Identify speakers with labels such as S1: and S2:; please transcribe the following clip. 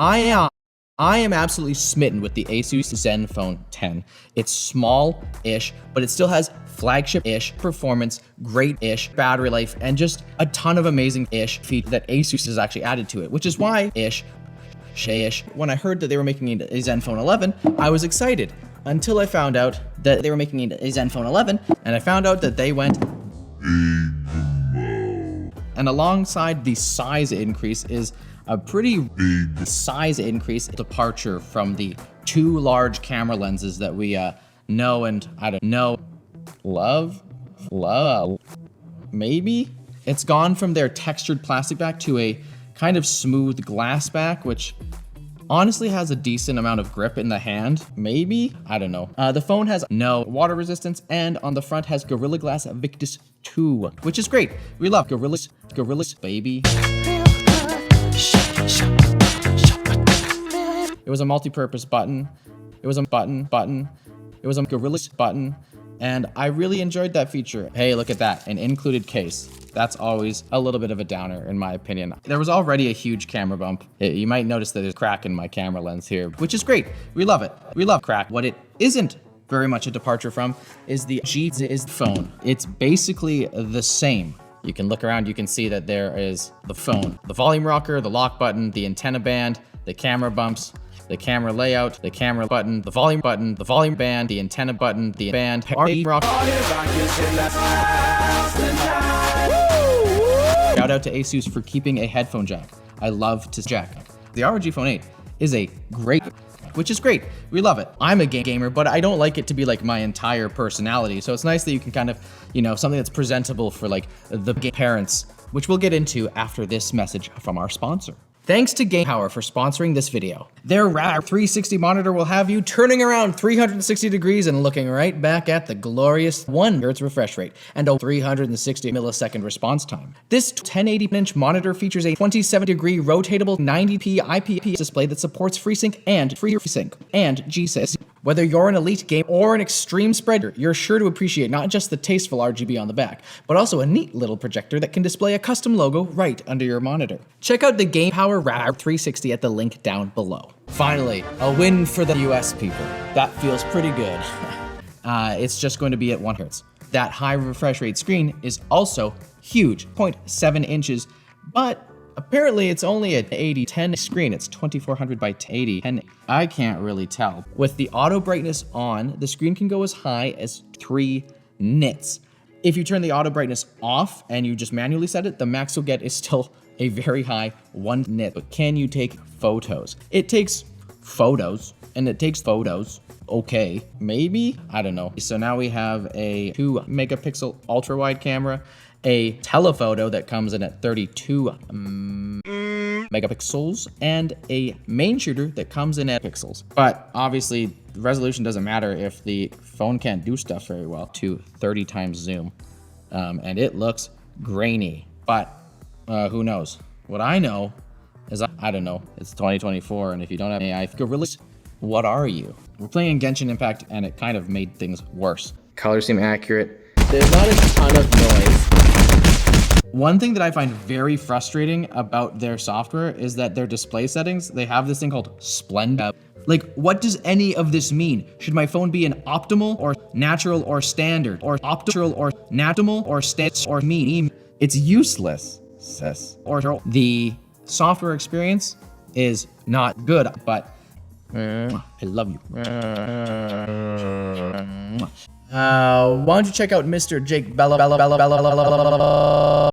S1: I am absolutely smitten with the ASuS Zenfone 10. It's small-ish, but it still has flagship-ish performance, great-ish battery life, and just a ton of amazing-ish features that ASuS has actually added to it, which is why when I heard that they were making a Zenfone 11, I was excited until I found out that they were making a Zenfone 11, and I found out that they went and alongside the size increase is a pretty big size increase departure from the two large camera lenses that we know and love. Maybe? It's gone from their textured plastic back to a kind of smooth glass back, which honestly has a decent amount of grip in the hand. Maybe? I don't know. The phone has no water resistance, and on the front has Gorilla Glass Victus 2, which is great. We love Gorillas, baby. It was a multi-purpose button. It was a button. It was a Gorillas button. And I really enjoyed that feature. Hey, look at that, an included case. That's always a little bit of a downer in my opinion. There was already a huge camera bump. You might notice that there's a crack in my camera lens here, which is great. We love it. We love crack. What it isn't very much a departure from is the ROGesus phone. It's basically the same. You can look around, you can see that there is the phone, the volume rocker, the lock button, the antenna band, the camera bumps, the camera layout, the camera button, the volume band, the antenna button, the band, rock. Shout out to ASuS for keeping a headphone jack. I love to jack. The ROG Phone 8 is a great, which is great. We love it. I'm a gamer, but I don't like it to be like my entire personality. So it's nice that you can kind of, something that's presentable for like the parents, which we'll get into after this message from our sponsor. Thanks to Game Power for sponsoring this video. Their RAR 360 monitor will have you turning around 360 degrees and looking right back at the glorious 1 Hz refresh rate and a 360 millisecond response time. This 1080-inch monitor features a 27-degree rotatable 90p IPS display that supports FreeSync and FreeSync and GSIS. Whether you're an elite game or an extreme spreader, you're sure to appreciate not just the tasteful RGB on the back, but also a neat little projector that can display a custom logo right under your monitor. Check out the Game Power RAR 360 at the link down below. Finally, a win for the US people. That feels pretty good. It's just going to be at 1 Hz. That high refresh rate screen is also huge, 0.7 inches, but apparently it's only an 8010 screen. It's 2400 by 80, and I can't really tell. With the auto brightness on, the screen can go as high as 3 nits. If you turn the auto brightness off and you just manually set it, the max you'll get is still a very high 1 nit. But can you take photos? It takes photos, and it takes photos. Okay, maybe? I don't know. So now we have a 2 megapixel ultra wide camera, a telephoto that comes in at 32 megapixels, and a main shooter that comes in at pixels. But obviously, the resolution doesn't matter if the phone can't do stuff very well to 30 times zoom. And it looks grainy, but who knows? What I know is, I don't know, it's 2024, and if you don't have AI, Gorillas, what are you? We're playing Genshin Impact, and it kind of made things worse. Colors seem accurate. There's not a ton of noise. One thing that I find very frustrating about their software is that their display settings, they have this thing called Splendid. Like, what does any of this mean? Should my phone be an optimal or natural or standard or optimal or natural or stats or mean? It's useless. Or the software experience is not good, but I love you. Why don't you check out Mr. Jake Bella.